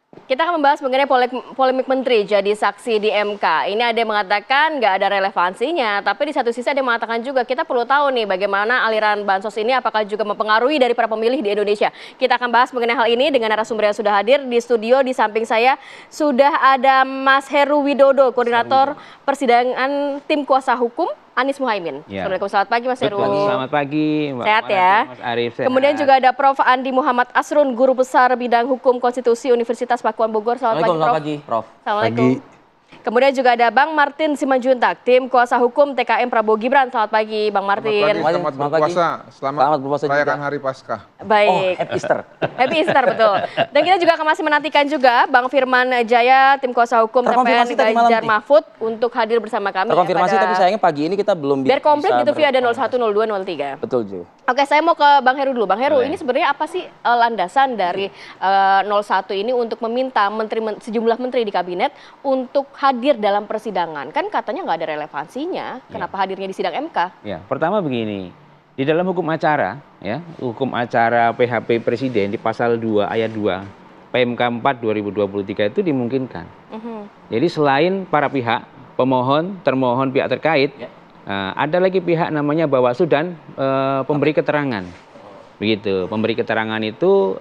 Kita akan membahas mengenai polemik menteri jadi saksi di MK. Ini ada yang mengatakan nggak ada relevansinya, tapi di satu sisi ada yang mengatakan juga kita perlu tahu nih bagaimana aliran bansos ini apakah juga mempengaruhi dari para pemilih di Indonesia. Kita akan bahas mengenai hal ini dengan narasumber yang sudah hadir di studio. Di samping saya sudah ada Mas Heru Widodo, koordinator persidangan tim kuasa hukum Anies Muhaimin. Ya. Assalamualaikum, selamat pagi Mas Heru. Selamat pagi, Mbak. Sehat ya. Mas Arief, sehat. Kemudian juga ada Prof. Andi Muhammad Asrun, Guru Besar Bidang Hukum Konstitusi Universitas Pakuan Bogor. Selamat pagi, Prof. Selamat pagi, Prof. Assalamualaikum. Kemudian juga ada Bang Martin Simanjuntak, tim kuasa hukum TKM Prabowo Gibran. Selamat pagi, Bang Martin. Selamat berpuasa. Selamat berpuasa juga. merayakan Hari Paskah. Baik. Oh, Happy Easter. Happy Easter, betul. Dan kita juga akan masih menantikan juga Bang Firman Jaya, tim kuasa hukum TPN Ganjar Mahfud untuk hadir bersama kami. Terkonfirmasi, tapi sayangnya pagi ini kita belum biar komplit gitu via ada 01, 02, 03. Betul, Ju. Oke, saya mau ke Bang Heru dulu. Bang Heru, ini sebenarnya apa sih landasan dari 01 ini untuk meminta sejumlah menteri di kabinet untuk hadir dalam persidangan? Kan katanya nggak ada relevansinya. Kenapa hadirnya di sidang MK? Ya, pertama begini, di dalam hukum acara, ya, hukum acara PHP Presiden di pasal 2 ayat 2 PMK 4 2023 itu dimungkinkan. Jadi selain para pihak, pemohon, termohon, pihak terkait, ada lagi pihak namanya Bawaslu dan pemberi keterangan. Begitu, pemberi keterangan itu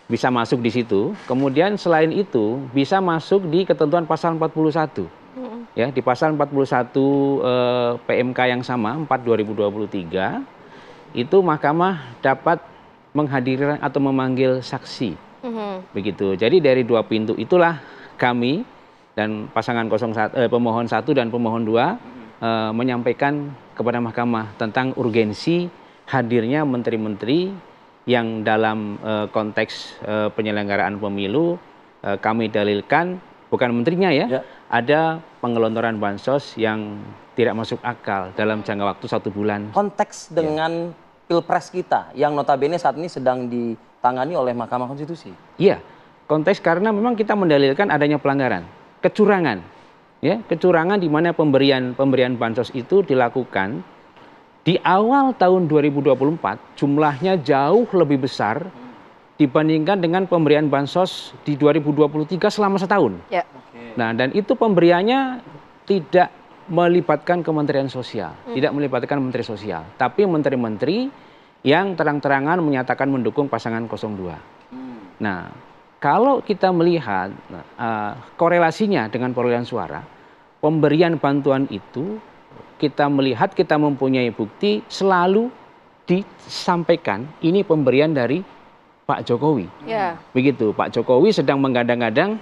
bisa masuk di situ. Kemudian selain itu bisa masuk di ketentuan pasal 41. Ya, di pasal 41 PMK yang sama 4 2023 itu Mahkamah dapat menghadirkan atau memanggil saksi. Begitu. Jadi dari dua pintu itulah kami dan pasangan 01, pemohon 1 dan pemohon 2 menyampaikan kepada Mahkamah tentang urgensi hadirnya menteri-menteri yang dalam konteks penyelenggaraan pemilu kami dalilkan bukan menterinya ya. Ada pengelontoran bansos yang tidak masuk akal dalam jangka waktu 1 bulan. Konteks dengan Pilpres kita yang notabene saat ini sedang ditangani oleh Mahkamah Konstitusi. Iya, konteks karena memang kita mendalilkan adanya pelanggaran, kecurangan. Ya, kecurangan di mana pemberian bansos itu dilakukan di awal tahun 2024 jumlahnya jauh lebih besar dibandingkan dengan pemberian bansos di 2023 selama setahun. Ya. Nah, dan itu pemberiannya tidak melibatkan Kementerian Sosial, tidak melibatkan Menteri Sosial, tapi menteri-menteri yang terang-terangan menyatakan mendukung pasangan 02. Nah, kalau kita melihat korelasinya dengan perolehan suara, pemberian bantuan itu kita melihat kita mempunyai bukti selalu disampaikan ini pemberian dari Pak Jokowi. Begitu, Pak Jokowi sedang menggadang-gadang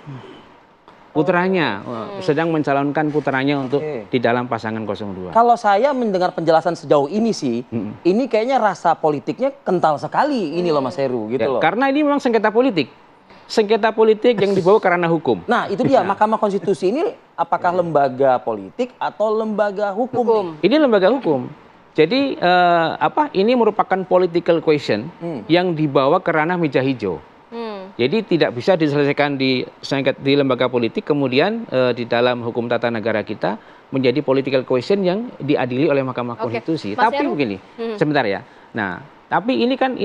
putranya, sedang mencalonkan putranya untuk di dalam pasangan 02. Kalau saya mendengar penjelasan sejauh ini sih, ini kayaknya rasa politiknya kental sekali ini loh Mas Heru gitu loh. Karena ini memang sengketa politik. Sengketa politik yang dibawa ke ranah hukum. Nah, itu dia Mahkamah Konstitusi ini apakah lembaga politik atau lembaga hukum? Ini lembaga hukum. Jadi ini merupakan political question yang dibawa ke ranah meja hijau. Jadi tidak bisa diselesaikan di lembaga politik, kemudian di dalam hukum tata negara kita menjadi political question yang diadili oleh Mahkamah Konstitusi. Tapi begini, sebentar ya. Nah, tapi ini kan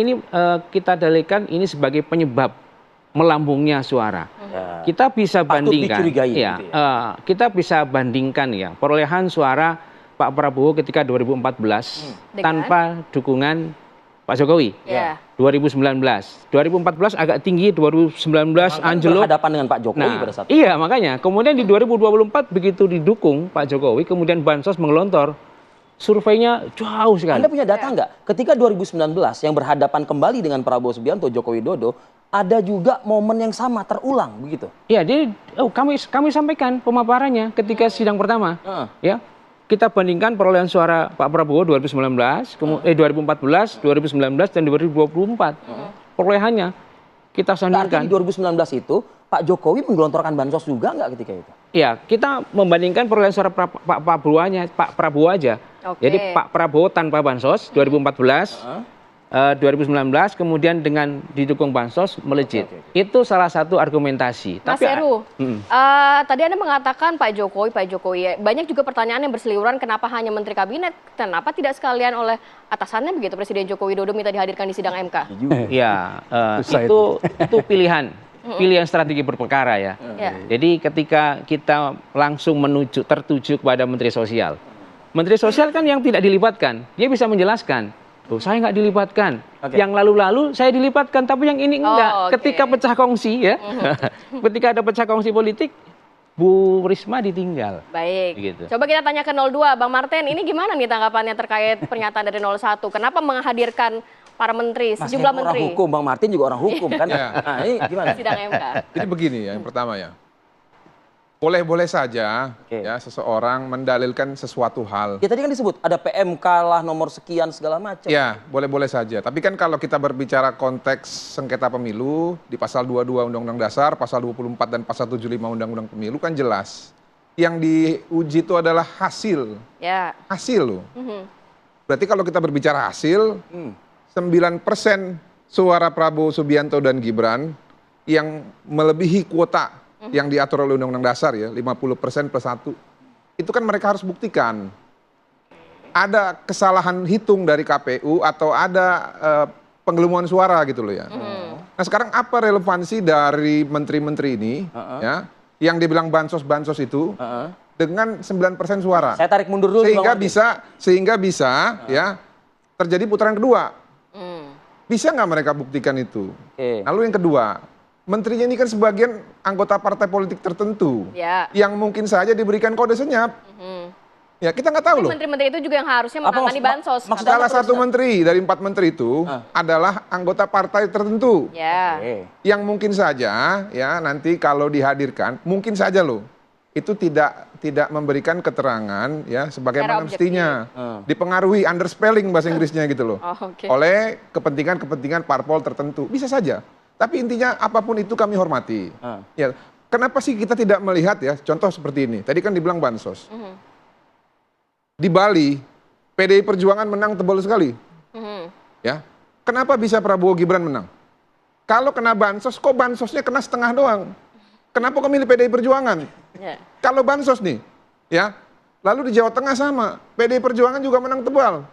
kita dalilkan ini sebagai penyebab melambungnya suara. Kita bisa bandingkan, kita bisa bandingkan ya perolehan suara Pak Prabowo ketika 2014 tanpa dukungan Pak Jokowi. 2019 agak tinggi, 2019 anjlok. Berhadapan dengan Pak Jokowi pada saat itu. Iya, makanya. Kemudian di 2024 begitu didukung Pak Jokowi, kemudian bansos mengelontor, surveinya jauh sekali. Anda punya data nggak? Ketika 2019 yang berhadapan kembali dengan Prabowo Subianto, Joko Widodo, ada juga momen yang sama terulang begitu. Iya, jadi kami sampaikan pemaparannya ketika sidang pertama. Ya. Kita bandingkan perolehan suara Pak Prabowo 2014, 2019 dan 2024. Perolehannya kita sandingkan. Di 2019 itu Pak Jokowi menggelontorkan bansos juga nggak ketika itu? Iya, kita membandingkan perolehan suara Pak Prabowo aja. Jadi Pak Prabowo tanpa bansos 2014. 2019 kemudian dengan didukung bansos melejit. Itu salah satu argumentasi. Mas Heru, tadi Anda mengatakan Pak Jokowi, banyak juga pertanyaan yang berseliweran kenapa hanya Menteri Kabinet, kenapa tidak sekalian oleh atasannya begitu Presiden Joko Widodo minta dihadirkan di sidang MK? Iya, itu pilihan. pilihan strategi berperkara ya. Ya. Jadi ketika kita langsung tertuju kepada Menteri Sosial. Menteri Sosial kan yang tidak dilibatkan, dia bisa menjelaskan. Tuh, saya nggak dilibatkan. Yang lalu-lalu saya dilibatkan, tapi yang ini enggak. Ketika pecah kongsi ya, ketika ada pecah kongsi politik, Bu Risma ditinggal. Baik. Gitu. Coba kita tanya ke 02, Bang Martin, ini gimana nih tanggapannya terkait pernyataan dari 01? Kenapa menghadirkan para menteri, sejumlah menteri? Orang hukum, Bang Martin juga orang hukum kan? Nah, ini gimana? Sidang MK. Jadi begini ya, yang pertama ya. Boleh-boleh saja ya seseorang mendalilkan sesuatu hal. Ya tadi kan disebut ada PMK lah, nomor sekian segala macam. Ya, boleh-boleh saja. Tapi kan kalau kita berbicara konteks sengketa pemilu di pasal 22 Undang-Undang Dasar, pasal 24 dan pasal 75 Undang-Undang Pemilu kan jelas. Yang diuji itu adalah hasil. Ya. Hasil loh. Berarti kalau kita berbicara hasil, 9% suara Prabowo Subianto dan Gibran yang melebihi kuota yang diatur oleh Undang-Undang Dasar ya, 50% plus 1. Itu kan mereka harus buktikan. Ada kesalahan hitung dari KPU atau ada penggelembungan suara gitu loh ya. Nah sekarang apa relevansi dari menteri-menteri ini ya, yang dibilang bansos-bansos itu dengan 9% suara. Saya tarik mundur dulu. Sehingga bisa ya terjadi putaran kedua. Bisa nggak mereka buktikan itu? Lalu yang kedua, menterinya ini kan sebagian anggota partai politik tertentu yang mungkin saja diberikan kode senyap. Ya kita nggak tahu loh. Menteri-menteri itu juga yang harusnya menangani bansos. Salah satu menteri dari 4 menteri itu adalah anggota partai tertentu. Yang mungkin saja ya nanti kalau dihadirkan, mungkin saja loh itu tidak memberikan keterangan ya sebagaimana mestinya. Dipengaruhi underspelling bahasa Inggrisnya gitu loh. Oleh kepentingan-kepentingan parpol tertentu. Bisa saja. Tapi intinya apapun itu kami hormati. Ya, kenapa sih kita tidak melihat ya contoh seperti ini? Tadi kan dibilang bansos. Di Bali, PDI Perjuangan menang tebal sekali. Ya, kenapa bisa Prabowo Gibran menang? Kalau kena bansos, kok bansosnya kena setengah doang? Kenapa kok milih PDI Perjuangan? Kalau bansos nih, ya, lalu di Jawa Tengah sama, PDI Perjuangan juga menang tebal.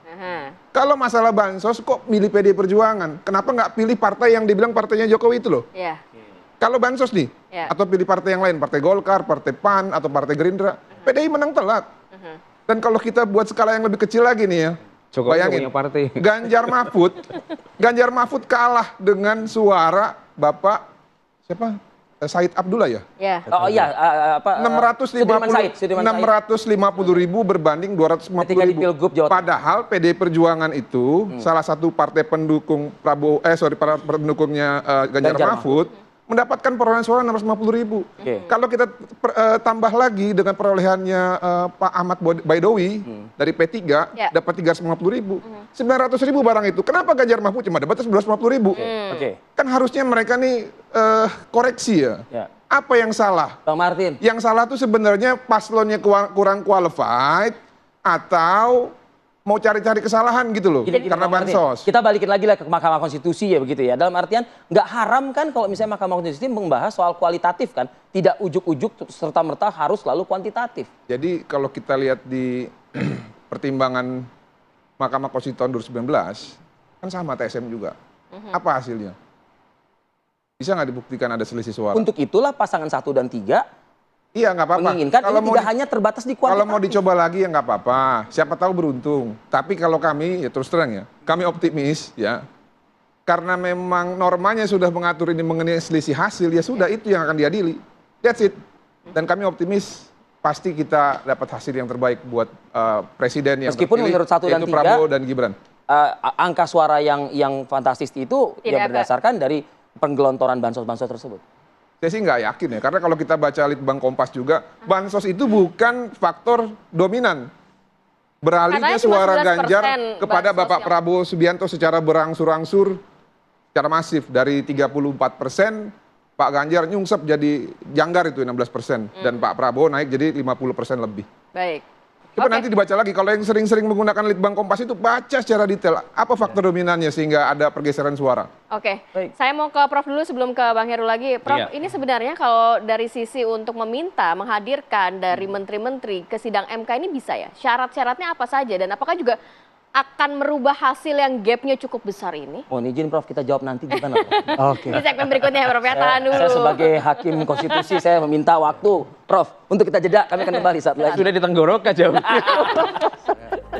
Kalau masalah bansos kok milih PDI Perjuangan? Kenapa nggak pilih partai yang dibilang partainya Jokowi itu loh? Kalau bansos nih, atau pilih partai yang lain, partai Golkar, partai PAN, atau partai Gerindra, PDI menang telak. Dan kalau kita buat skala yang lebih kecil lagi nih ya, Jokowi bayangin, punya partai. Ganjar Mahfud kalah dengan suara Bapak siapa? Said Abdullah ya? Oh iya, 650.000 berbanding 250.000. Padahal PDI Perjuangan itu salah satu partai pendukung pendukungnya Ganjar Mahfud mendapatkan perolehan suara 650.000. Kalau kita tambah lagi dengan perolehannya Pak Ahmad Baidowi dari P3 dapat 350.000. 900.000 barang itu. Kenapa Ganjar Mahfud cuma dapat 950.000? Kan harusnya mereka nih koreksi ya. Apa yang salah? Bang Martin. Yang salah tuh sebenarnya paslonnya kurang qualified atau mau cari-cari kesalahan gitu loh, karena bansos. Kita balikin lagi lah ke Mahkamah Konstitusi ya begitu ya. Dalam artian nggak haram kan kalau misalnya Mahkamah Konstitusi membahas soal kualitatif kan, tidak ujuk-ujuk serta-merta harus selalu kuantitatif. Jadi kalau kita lihat di pertimbangan Mahkamah Konstitusi tahun 2019 kan sama TSM juga. Apa hasilnya? Bisa nggak dibuktikan ada selisih suara? Untuk itulah pasangan 1 dan 3 iya nggak apa-apa. Menginginkan kalau tidak hanya terbatas di kualitatif. Kalau mau dicoba lagi ya nggak apa-apa. Siapa tahu beruntung. Tapi kalau kami ya terus terang ya, kami optimis ya. Karena memang normanya sudah mengatur ini mengenai selisih hasil ya sudah itu yang akan diadili. That's it. Dan kami optimis pasti kita dapat hasil yang terbaik buat presiden yang meskipun terpilih, menurut 1 dan 3 Prabowo dan Gibran. Angka suara yang fantastis itu ya berdasarkan dari penggelontoran bansos-bansos tersebut. Saya sih nggak yakin ya, karena kalau kita baca Litbang Kompas juga, bansos itu bukan faktor dominan. Beralihnya suara Ganjar kepada Bapak Prabowo Subianto secara berangsur-angsur, secara masif. Dari 34%, Pak Ganjar nyungsep jadi janggar itu 16%. Dan Pak Prabowo naik jadi 50% lebih. Baik. Coba nanti dibaca lagi, kalau yang sering-sering menggunakan Litbang Kompas itu baca secara detail apa faktor dominannya sehingga ada pergeseran suara. Saya mau ke Prof dulu sebelum ke Bang Heru lagi. Prof, ini sebenarnya kalau dari sisi untuk meminta menghadirkan dari menteri-menteri ke sidang MK ini bisa ya? Syarat-syaratnya apa saja dan apakah juga akan merubah hasil yang gapnya cukup besar ini? Oh, izin Prof, kita jawab nanti gimana, Prof? Oke. Di segmen berikutnya ya Prof, ya, tahan dulu. Saya sebagai hakim konstitusi, saya meminta waktu. Prof, untuk kita jeda, kami akan kembali saat lagi. Sudah ditenggorok aja.